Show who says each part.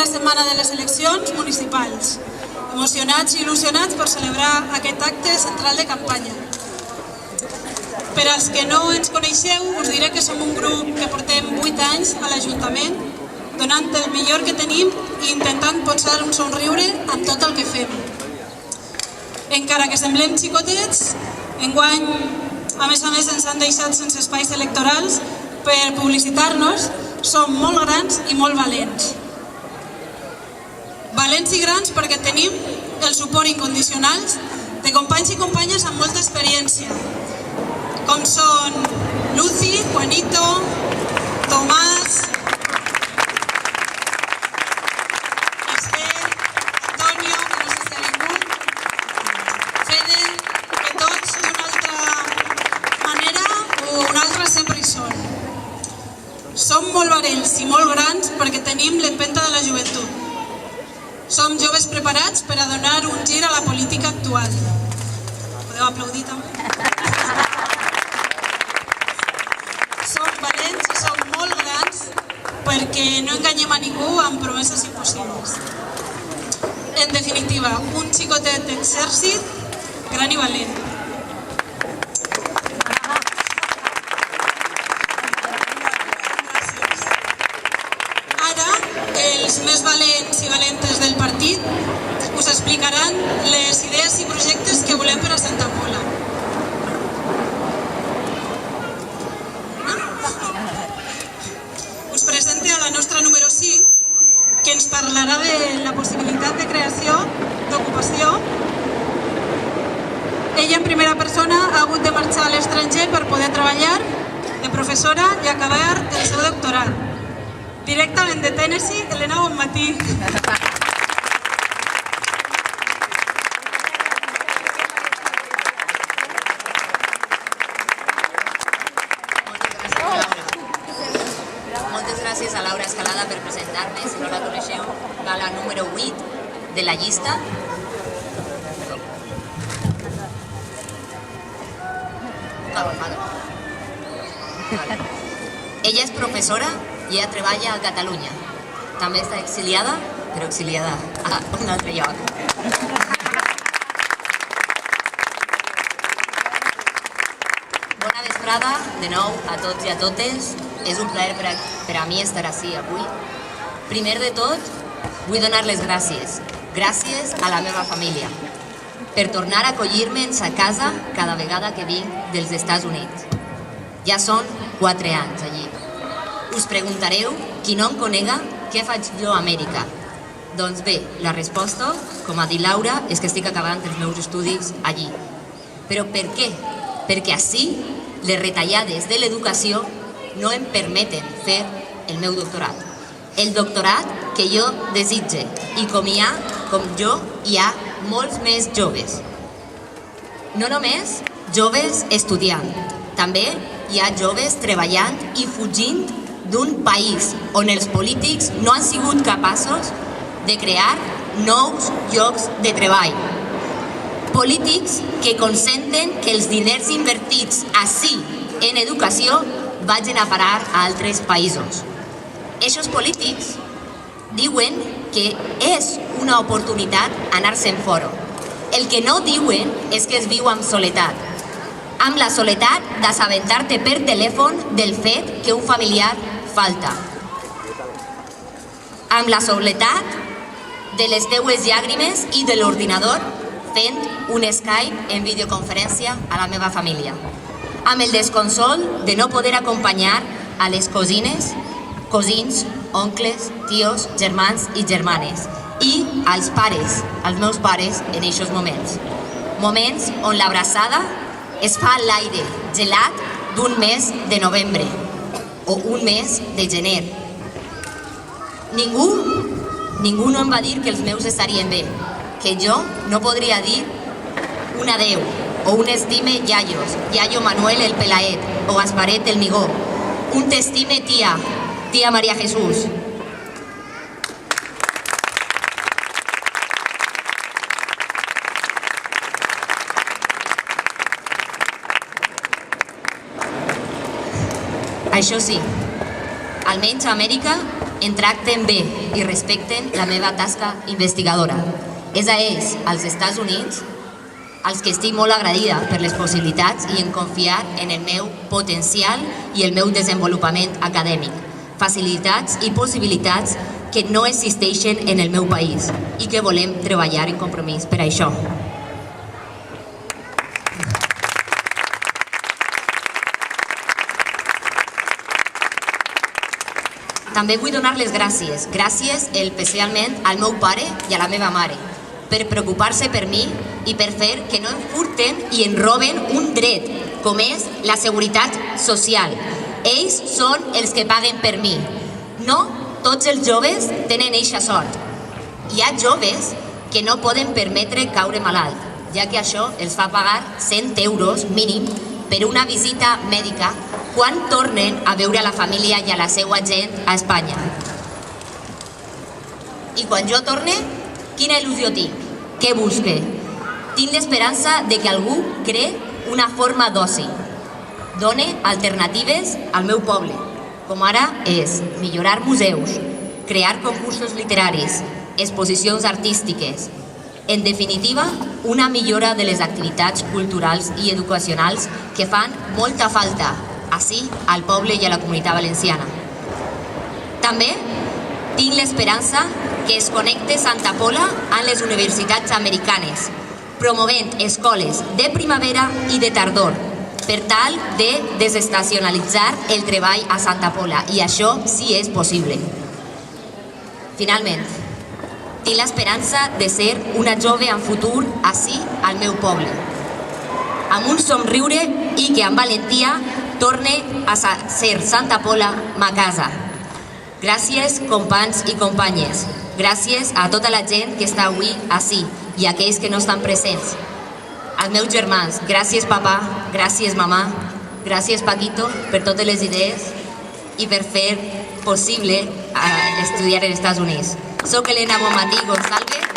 Speaker 1: setmana de les eleccions municipals, emocionats i il·lusionats per celebrar aquest acte central de campanya. Per als que no ens coneixeu, us diré que som un grup que portem 8 anys a l'Ajuntament, donant el millor que tenim i intentant posar un somriure amb tot el que fem. Encara que semblem xicotets, enguany, a més, ens han deixat sense espais electorals per publicitar-nos. Som molt grans i molt valents. Valents i grans perquè tenim el suport incondicional de companys i companyes amb molta experiència, com són Lucy, Juanito, Tomàs, Esther, Antonio, que no sé si ha vingut, Fede, que tots d'una altra manera o una altra sempre hi són. Som molt valents i molt grans perquè tenim l'empenta de la joventut. Som joves preparats per a donar un gir a la política actual. Podeu aplaudir també? Som valents i som molt grans perquè no enganyem a ningú amb promeses impossibles. En definitiva, un xicotet d'exèrcit gran i valent. Ara, els més valents i valentes del partit us explicaran les idees i projectes que volem per a Santa Pola. Us presente a la nostra número 5, que ens parlarà de la possibilitat de creació d'ocupació. Ella en primera persona ha hagut de marxar a l'estranger per poder treballar de professora i acabar el seu doctorat. Directament de Tennessee, Elena Bonmatí.
Speaker 2: Moltes gràcies a Laura Escalada per presentar-me. Si no la coneixeu, va la número 8 de la llista. Ella és professora i ella treballa a Catalunya. També està exiliada, però exiliada a un altre lloc. Bona vesprada, de nou, a tots i a totes. És un plaer per a mi estar ací avui. Primer de tot, vull donar les gràcies. Gràcies a la meva família per tornar a acollir-me en sa casa cada vegada que vinc dels Estats Units. Ja són 4 anys allí. Us preguntareu, qui no em conega, què faig jo a Amèrica? Doncs bé, la resposta, com ha dit Laura, és que estic acabant els meus estudis allí. Però per què? Perquè ací les retallades de l'educació no em permeten fer el meu doctorat. El doctorat que jo desitge i com jo, hi ha molts més joves. No només joves estudiant, també hi ha joves treballant i fugint d'un país on els polítics no han sigut capaços de crear nous llocs de treball. Polítics que consenten que els diners invertits ací en educació vagin a parar a altres països. Eixos polítics diuen que és una oportunitat anar-se'n fora. El que no diuen és que es viu amb soledat. Amb la soledat d'assabentar-te per telèfon del fet que un familiar falta. Amb la soledat de les teues llàgrimes i de l'ordinador fent un Skype en videoconferència a la meva família. Amb el desconsol de no poder acompanyar a les cosines, cosins, oncles, tios, germans i germanes i als pares, als meus pares en aquests moments. Moments on l'abraçada es fa a l'aire gelat d'un mes de novembre o un mes de gener. Ningú no em va dir que els meus estarien bé, que jo no podria dir un adeu o un estime Yayos, Yayo Manuel el Pelaet o Gasparet el Migó, un t'estime tia María Jesús. Això sí, almenys a Amèrica em tracten bé i respecten la meva tasca investigadora. És a ells, als Estats Units, als que estic molt agraïda per les possibilitats i en confiar en el meu potencial i el meu desenvolupament acadèmic. Facilitats i possibilitats que no existeixen en el meu país i que volem treballar en compromís per això. També vull donar les gràcies, especialment al meu pare i a la meva mare, per preocupar-se per mi i per fer que no em furten i em roben un dret, com és la seguretat social. Ells són els que paguen per mi. No tots els joves tenen eixa sort. Hi ha joves que no poden permetre caure malalt, ja que això els fa pagar 100 euros mínim per una visita mèdica quan tornen a veure a la família i a la seva gent a Espanya. I quan jo torne, quina il·lusió tinc? Què busque? Tinc l'esperança de que algú cree una forma d'oci, done alternatives al meu poble, com ara és millorar museus, crear concursos literaris, exposicions artístiques. En definitiva, una millora de les activitats culturals i educacionals que fan molta falta així al poble i a la comunitat valenciana. També tinc l'esperança que es connecte Santa Pola amb les universitats americanes, promovent escoles de primavera i de tardor, per tal de desestacionalitzar el treball a Santa Pola, i això sí és possible. Finalment, tinc l'esperança de ser una jove amb futur així al meu poble, amb un somriure i que amb valentia torne a ser Santa Pola ma casa. Gràcies, companys i companyes. Gràcies a tota la gent que està avui així i a aquells que no estan presents. Als meus germans, gràcies papà, gràcies mamà, gràcies Paquito per totes les idees i per fer possible estudiar als Estats Units. Soc Elena Bonmatí González.